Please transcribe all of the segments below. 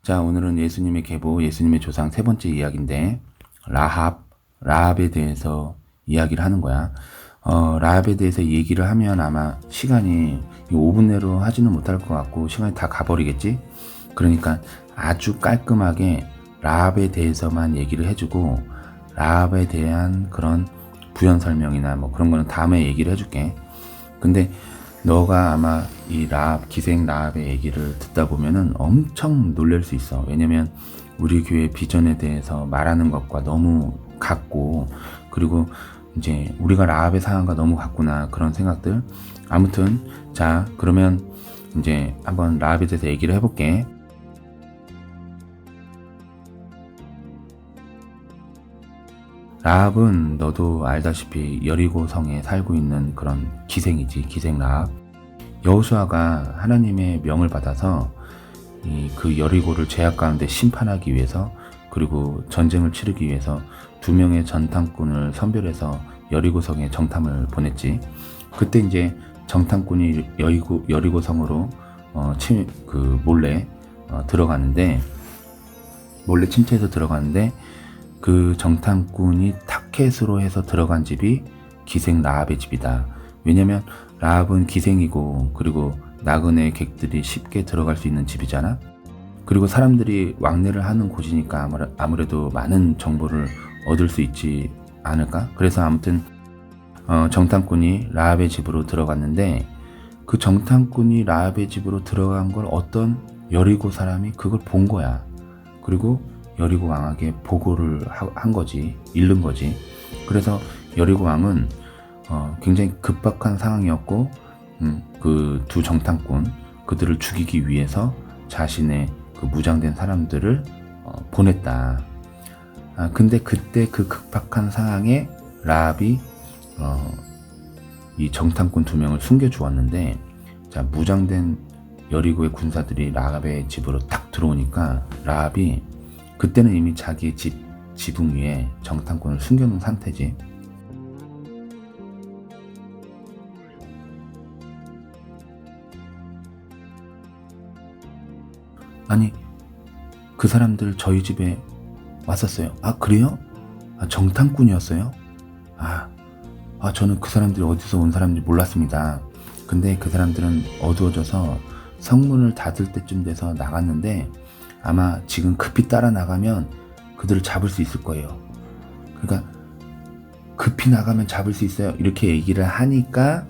자, 오늘은 예수님의 계보, 예수님의 조상 세 번째 이야기인데, 라합에 대해서 이야기를 하는 거야. 라합에 대해서 얘기를 하면 아마 시간이 5분 내로 하지는 못할 것 같고, 시간이 다 가버리겠지? 그러니까 아주 깔끔하게 라합에 대해서만 얘기를 해주고, 라합에 대한 그런 부연 설명이나 뭐 그런 거는 다음에 얘기를 해줄게. 근데 너가 아마 이 라합, 기생 라합의 얘기를 듣다 보면은 엄청 놀랄 수 있어. 왜냐면 우리 교회 비전에 대해서 말하는 것과 너무 같고, 그리고 이제 우리가 라합의 상황과 너무 같구나, 그런 생각들. 아무튼 자, 그러면 이제 한번 라합에 대해서 얘기를 해볼게. 라합은 너도 알다시피 여리고 성에 살고 있는 그런 기생이지, 기생 라합. 여호수아가 하나님의 명을 받아서 그 여리고를 죄악 가운데 심판하기 위해서, 그리고 전쟁을 치르기 위해서 2명의 전탐꾼을 선별해서 여리고 성에 정탐을 보냈지. 그때 이제 정탐꾼이 여리고 성으로 몰래 들어가는데, 몰래 침투해서 들어가는데, 그 정탐꾼이 타켓으로 해서 들어간 집이 기생 라합의 집이다. 왜냐면 라합은 기생이고, 그리고 나그네 객들이 쉽게 들어갈 수 있는 집이잖아. 그리고 사람들이 왕래를 하는 곳이니까 아무래도 많은 정보를 얻을 수 있지 않을까? 그래서 아무튼 정탐꾼이 라합의 집으로 들어갔는데, 그 정탐꾼이 라합의 집으로 들어간 걸 어떤 여리고 사람이 그걸 본 거야. 그리고 여리고 왕에게 보고를 한 거지, 잃는 거지. 그래서 여리고 왕은 굉장히 급박한 상황이었고, 그 두 정탐꾼, 그들을 죽이기 위해서 자신의 그 무장된 사람들을 보냈다. 근데 그때 그 급박한 상황에 라합이 이 정탐꾼 2명을 숨겨주었는데, 자, 무장된 여리고의 군사들이 라합의 집으로 딱 들어오니까 라합이 그때는 이미 자기의 지붕 위에 정탐꾼을 숨겨놓은 상태지. 아니, 그 사람들 저희 집에 왔었어요. 아, 그래요? 아, 정탐꾼이었어요? 저는 그 사람들이 어디서 온 사람인지 몰랐습니다. 근데 그 사람들은 어두워져서 성문을 닫을 때쯤 돼서 나갔는데, 아마 지금 급히 따라 나가면 그들을 잡을 수 있을 거예요. 그러니까 급히 나가면 잡을 수 있어요, 이렇게 얘기를 하니까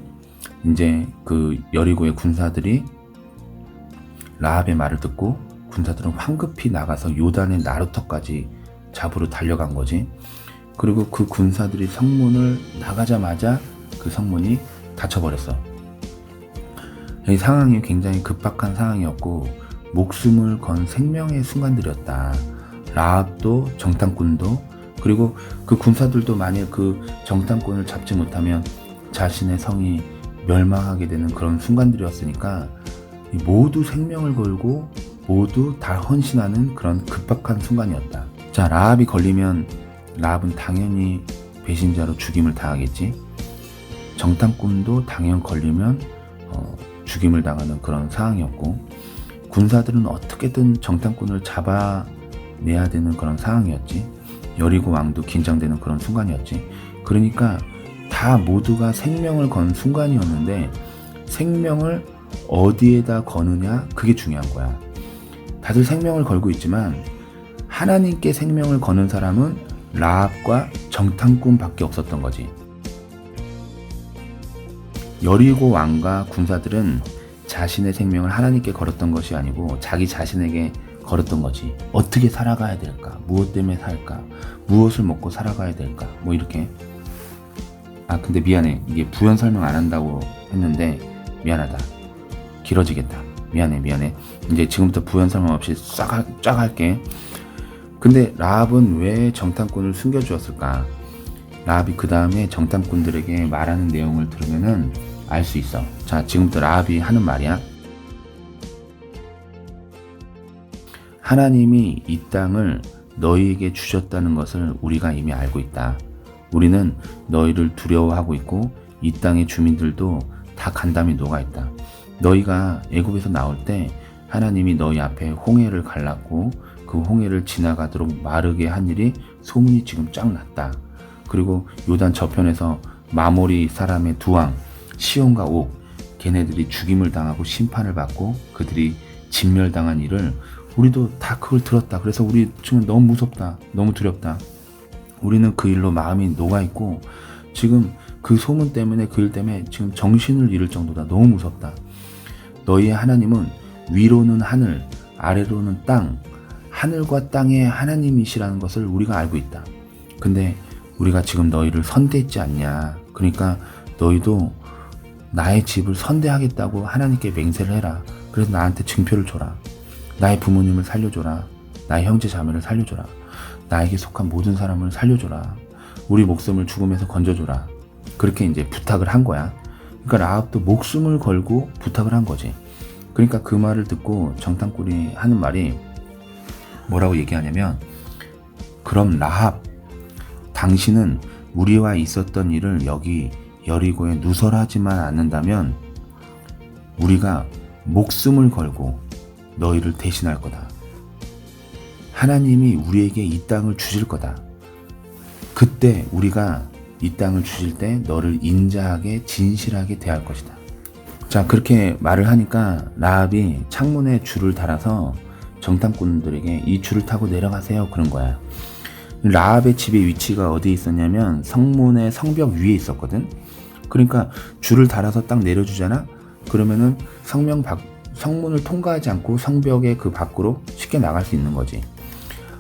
이제 그 여리고의 군사들이 라합의 말을 듣고 군사들은 황급히 나가서 요단의 나루터까지 잡으러 달려간 거지. 그리고 그 군사들이 성문을 나가자마자 그 성문이 닫혀버렸어. 이 상황이 굉장히 급박한 상황이었고, 목숨을 건 생명의 순간들이었다. 라합도 정탐꾼도, 그리고 그 군사들도 만약 그 정탐꾼을 잡지 못하면 자신의 성이 멸망하게 되는 그런 순간들이었으니까, 모두 생명을 걸고 모두 다 헌신하는 그런 급박한 순간이었다. 자, 라합이 걸리면 라합은 당연히 배신자로 죽임을 당하겠지. 정탐꾼도 당연 걸리면 죽임을 당하는 그런 상황이었고, 군사들은 어떻게든 정탐꾼을 잡아내야 되는 그런 상황이었지. 여리고 왕도 긴장되는 그런 순간이었지. 그러니까 다 모두가 생명을 건 순간이었는데, 생명을 어디에다 거느냐, 그게 중요한 거야. 다들 생명을 걸고 있지만 하나님께 생명을 거는 사람은 라합과 정탐꾼밖에 없었던 거지. 여리고 왕과 군사들은 자신의 생명을 하나님께 걸었던 것이 아니고 자기 자신에게 걸었던 거지. 어떻게 살아가야 될까? 무엇 때문에 살까? 무엇을 먹고 살아가야 될까? 뭐 이렇게. 근데 미안해. 이게 부연 설명 안 한다고 했는데 미안하다. 길어지겠다. 미안해. 이제 지금부터 부연 설명 없이 쫙 할게. 근데 라합은 왜 정탐꾼을 숨겨주었을까? 라합이 그 다음에 정탐꾼들에게 말하는 내용을 들으면은 알 수 있어. 자, 지금부터 라합이 하는 말이야. 하나님이 이 땅을 너희에게 주셨다는 것을 우리가 이미 알고 있다. 우리는 너희를 두려워하고 있고 이 땅의 주민들도 다 간담이 녹아있다. 너희가 애굽에서 나올 때 하나님이 너희 앞에 홍해를 갈랐고 그 홍해를 지나가도록 마르게 한 일이 소문이 지금 쫙 났다. 그리고 요단 저편에서 마모리 사람의 두 왕 시온과 옥 걔네들이 죽임을 당하고 심판을 받고 그들이 진멸당한 일을 우리도 다 그걸 들었다. 그래서 우리 지금 너무 무섭다. 너무 두렵다. 우리는 그 일로 마음이 녹아있고 지금 그 소문 때문에 그 일 때문에 지금 정신을 잃을 정도다. 너무 무섭다. 너희의 하나님은 위로는 하늘, 아래로는 땅, 하늘과 땅의 하나님이시라는 것을 우리가 알고 있다. 근데 우리가 지금 너희를 선대했지 않냐. 그러니까 너희도 나의 집을 선대하겠다고 하나님께 맹세를 해라. 그래서 나한테 증표를 줘라. 나의 부모님을 살려줘라. 나의 형제 자매를 살려줘라. 나에게 속한 모든 사람을 살려줘라. 우리 목숨을 죽음에서 건져줘라. 그렇게 이제 부탁을 한 거야. 그러니까 라합도 목숨을 걸고 부탁을 한 거지. 그러니까 그 말을 듣고 정탐꾼이 하는 말이 뭐라고 얘기하냐면, 그럼 라합, 당신은 우리와 있었던 일을 여기 여리고에 누설하지만 않는다면 우리가 목숨을 걸고 너희를 대신할 거다. 하나님이 우리에게 이 땅을 주실 거다. 그때 우리가 이 땅을 주실 때 너를 인자하게 진실하게 대할 것이다. 자, 그렇게 말을 하니까 라합이 창문에 줄을 달아서 정탐꾼들에게 이 줄을 타고 내려가세요 그런 거야. 라합의 집의 위치가 어디에 있었냐면 성문의 성벽 위에 있었거든. 그러니까 줄을 달아서 딱 내려주잖아. 그러면은 성문을 통과하지 않고 성벽의 그 밖으로 쉽게 나갈 수 있는 거지.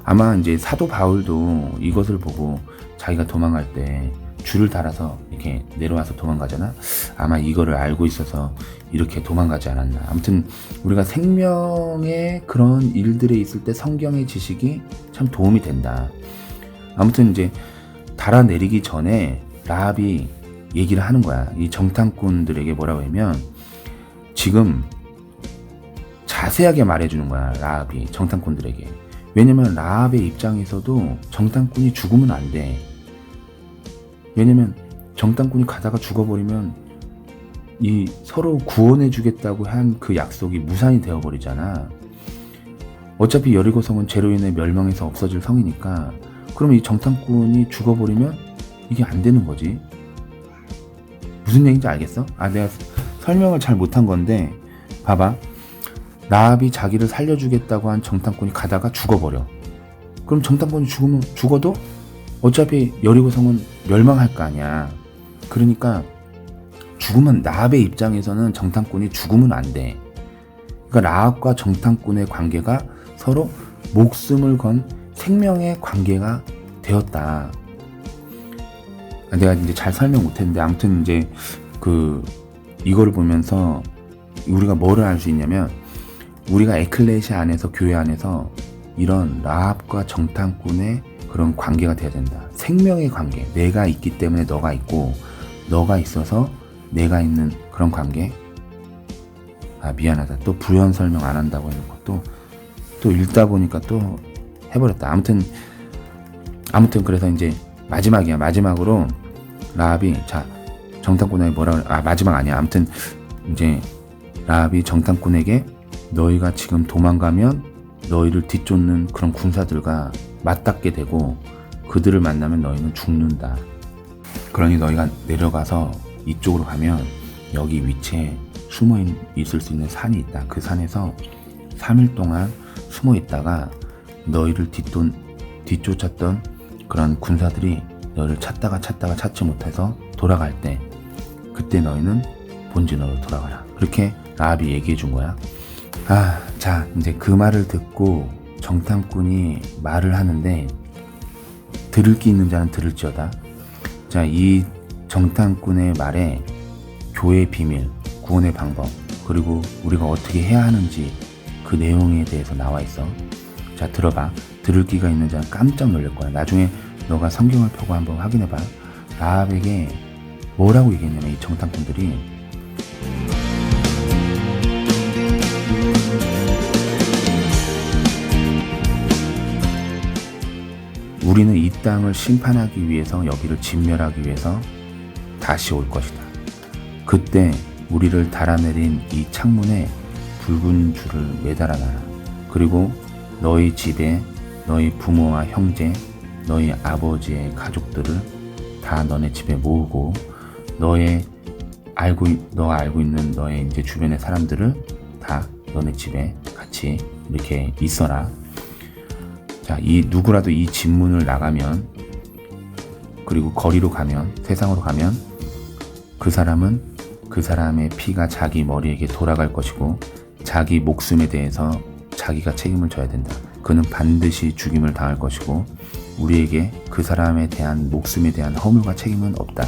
아마 이제 사도 바울도 이것을 보고 자기가 도망갈 때 줄을 달아서 이렇게 내려와서 도망가잖아. 아마 이거를 알고 있어서 이렇게 도망가지 않았나. 아무튼 우리가 생명의 그런 일들에 있을 때 성경의 지식이 참 도움이 된다. 아무튼 이제 달아내리기 전에 라합이 얘기를 하는 거야. 이 정탐꾼들에게 뭐라고 하면 지금 자세하게 말해주는 거야. 라합이 정탐꾼들에게. 왜냐면 라합의 입장에서도 정탐꾼이 죽으면 안 돼. 왜냐면 정탐꾼이 가다가 죽어버리면 이 서로 구원해 주겠다고 한 그 약속이 무산이 되어버리잖아. 어차피 여리고성은 죄로 인해 멸망해서 없어질 성이니까. 그러면 이 정탐꾼이 죽어버리면 이게 안 되는 거지. 무슨 얘기인지 알겠어? 내가 설명을 잘 못한 건데 봐봐. 라합이 자기를 살려주겠다고 한 정탐꾼이 가다가 죽어버려. 그럼 정탐꾼이 죽어도 어차피 여리고성은 멸망할 거 아니야. 그러니까 죽으면 라합의 입장에서는 정탐꾼이 죽으면 안 돼. 그러니까 라합과 정탐꾼의 관계가 서로 목숨을 건 생명의 관계가 되었다. 내가 이제 잘 설명 못했는데 아무튼 이제 이거를 보면서 우리가 뭐를 알 수 있냐면 우리가 에클레시아 안에서 교회 안에서 이런 라합과 정탐꾼의 그런 관계가 돼야 된다. 생명의 관계. 내가 있기 때문에 너가 있고 너가 있어서 내가 있는 그런 관계. 미안하다. 또 부연 설명 안 한다고 해놓고 또 읽다 보니까 또 해버렸다. 아무튼 그래서 이제 마지막이야. 마지막으로 라합이 정탐꾼에게 마지막 아니야. 아무튼 이제 라합이 정탐꾼에게 너희가 지금 도망가면 너희를 뒤쫓는 그런 군사들과 맞닿게 되고 그들을 만나면 너희는 죽는다. 그러니 너희가 내려가서 이쪽으로 가면 여기 위치에 숨어 있을 수 있는 산이 있다. 그 산에서 3일 동안 숨어 있다가 너희를 뒤쫓았던 그런 군사들이 너희를 찾다가 찾지 못해서 돌아갈 때 그때 너희는 본진으로 돌아가라. 그렇게 라합이 얘기해 준 거야. 자, 이제 그 말을 듣고 정탐꾼이 말을 하는데 들을 게 있는 자는 들을지어다. 자, 이 정탐꾼의 말에 교회의 비밀, 구원의 방법, 그리고 우리가 어떻게 해야 하는지 그 내용에 대해서 나와 있어. 자, 들어봐. 들을 기가 있는 자는 깜짝 놀랄 거야. 나중에 너가 성경을 펴고 한번 확인해봐. 라합에게 뭐라고 얘기했냐면 이 정탐꾼들이 우리는 이 땅을 심판하기 위해서 여기를 진멸하기 위해서 다시 올 것이다. 그때 우리를 달아내린 이 창문에 붉은 줄을 매달아놔라. 그리고 너희 집에 너희 부모와 형제, 너희 아버지의 가족들을 다 너네 집에 모으고 너가 알고 있는 너의 이제 주변의 사람들을 다 너네 집에 같이 이렇게 있어라. 자, 누구라도 이 집문을 나가면, 그리고 거리로 가면, 세상으로 가면 그 사람은 그 사람의 피가 자기 머리에게 돌아갈 것이고 자기 목숨에 대해서 자기가 책임을 져야 된다. 그는 반드시 죽임을 당할 것이고 우리에게 그 사람에 대한 목숨에 대한 허물과 책임은 없다.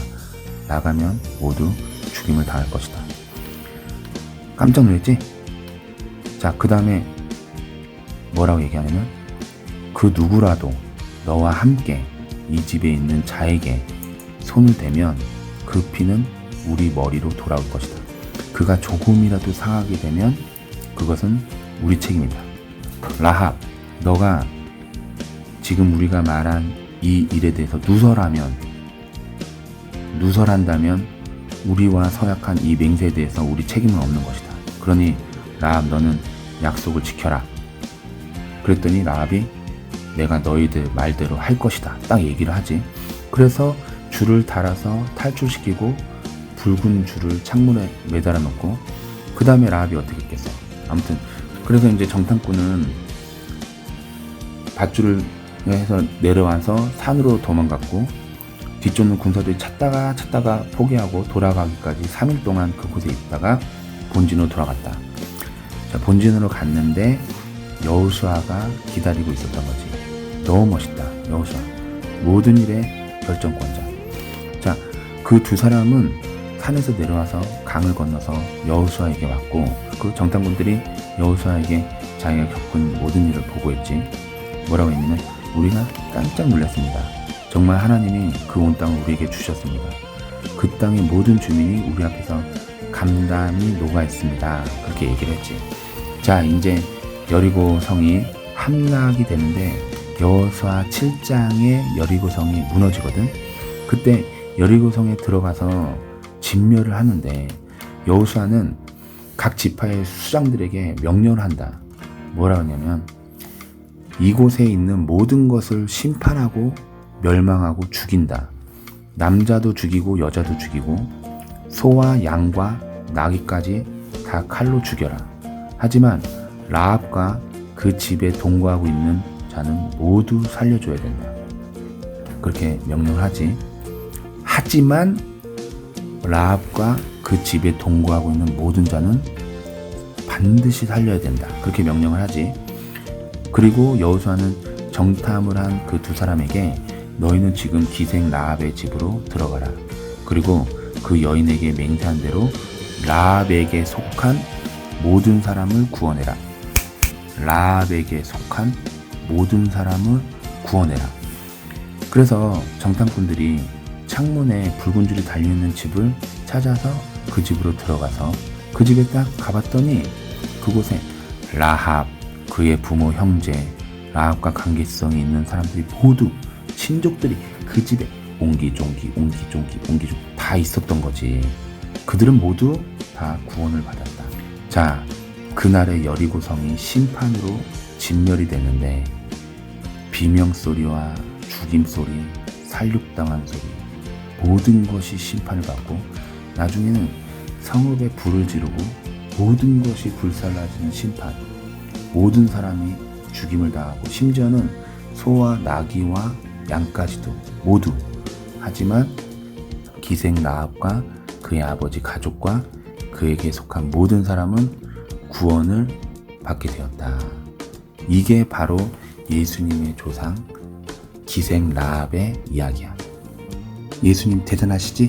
나가면 모두 죽임을 당할 것이다. 깜짝 놀랐지? 자, 그 다음에 뭐라고 얘기하냐면 그 누구라도 너와 함께 이 집에 있는 자에게 손을 대면 그 피는 우리 머리로 돌아올 것이다. 그가 조금이라도 상하게 되면 그것은 우리 책임이다. 라합, 너가 지금 우리가 말한 이 일에 대해서 누설한다면 우리와 서약한 이 맹세에 대해서 우리 책임은 없는 것이다. 그러니 라합, 너는 약속을 지켜라. 그랬더니 라합이 내가 너희들 말대로 할 것이다. 딱 얘기를 하지. 그래서 줄을 달아서 탈출시키고 붉은 줄을 창문에 매달아 놓고 그 다음에 라합이 어떻게 했겠어. 아무튼 그래서 이제 정탐꾼은 밧줄을 해서 내려와서 산으로 도망갔고 뒤쫓는 군사들이 찾다가 포기하고 돌아가기까지 3일 동안 그곳에 있다가 본진으로 돌아갔다. 자, 본진으로 갔는데 여호수아가 기다리고 있었던 거지. 너무 멋있다. 여호수아, 모든 일의 결정권자. 자, 그 두 사람은 산에서 내려와서 강을 건너서 여호수아에게 왔고 그 정탐꾼들이 여호수아에게 자기가 겪은 모든 일을 보고했지. 뭐라고 했냐면 우리가 깜짝 놀랐습니다. 정말 하나님이 그 온 땅을 우리에게 주셨습니다. 그 땅의 모든 주민이 우리 앞에서 감담이 녹아 있습니다. 그렇게 얘기를 했지. 자, 이제 여리고 성이 함락이 되는데 여호수아 7장에 여리고 성이 무너지거든. 그때 여리고 성에 들어가서 진멸을 하는데 여호수아는 각 지파의 수장들에게 명령을 한다. 뭐라고 하냐면 이곳에 있는 모든 것을 심판하고 멸망하고 죽인다. 남자도 죽이고 여자도 죽이고 소와 양과 나귀까지 다 칼로 죽여라. 하지만 라합과 그 집에 동거하고 있는 자는 모두 살려줘야 된다. 그렇게 명령을 하지. 하지만 라합과 그 집에 동거하고 있는 모든 자는 반드시 살려야 된다. 그렇게 명령을 하지. 그리고 여호수아는 정탐을 한 그 두 사람에게 너희는 지금 기생 라합의 집으로 들어가라. 그리고 그 여인에게 맹세한 대로 라합에게 속한 모든 사람을 구원해라. 라합에게 속한 모든 사람을 구원해라. 그래서 정탐꾼들이 창문에 붉은 줄이 달려있는 집을 찾아서 그 집으로 들어가서 그 집에 딱 가봤더니 그곳에 라합, 그의 부모 형제, 라합과 관계성이 있는 사람들이 모두 친족들이 그 집에 옹기종기 다 있었던 거지. 그들은 모두 다 구원을 받았다. 자, 그날의 여리고 성이 심판으로 진멸이 되는데 비명소리와 죽임소리, 살육당한 소리 모든 것이 심판을 받고 나중에는 성읍에 불을 지르고 모든 것이 불살라지는 심판, 모든 사람이 죽임을 당하고 심지어는 소와 나귀와 양까지도 모두. 하지만 기생 라합과 그의 아버지 가족과 그에게 속한 모든 사람은 구원을 받게 되었다. 이게 바로 예수님의 조상 기생 라합의 이야기야. 예수님 대단하시지?